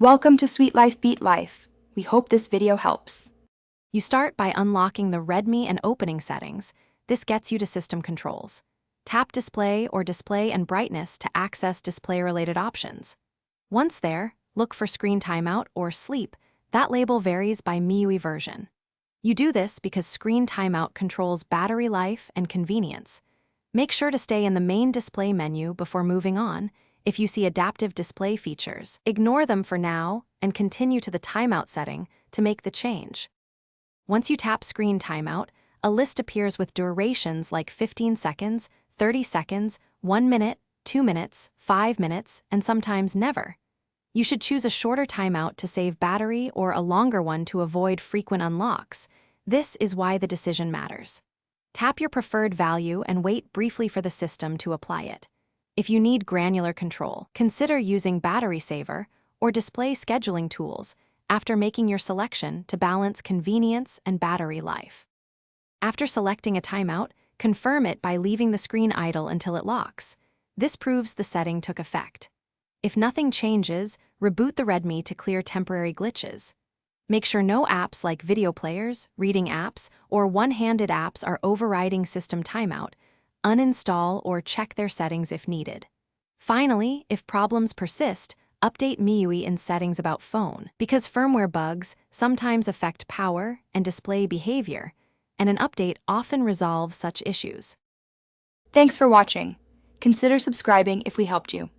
Welcome to Sweet Life Beat Life. We hope this video helps. You start by unlocking the Redmi and opening settings. This gets you to system controls. Tap Display or Display and Brightness to access display-related options. Once there, look for Screen Timeout or Sleep. That label varies by MIUI version. You do this because Screen Timeout controls battery life and convenience. Make sure to stay in the main display menu before moving on. If you see adaptive display features, ignore them for now and continue to the timeout setting to make the change. Once you tap Screen Timeout, a list appears with durations like 15 seconds, 30 seconds, 1 minute, 2 minutes, 5 minutes, and sometimes never. You should choose a shorter timeout to save battery or a longer one to avoid frequent unlocks. This is why the decision matters. Tap your preferred value and wait briefly for the system to apply it. If you need granular control, consider using Battery Saver or display scheduling tools after making your selection to balance convenience and battery life. After selecting a timeout, confirm it by leaving the screen idle until it locks. This proves the setting took effect. If nothing changes, reboot the Redmi to clear temporary glitches. Make sure no apps like video players, reading apps, or one-handed apps are overriding system timeout. Uninstall or check their settings if needed. Finally, if problems persist, update MIUI in settings about phone, because firmware bugs sometimes affect power and display behavior, and an update often resolves such issues. Thanks for watching. Consider subscribing if we helped you.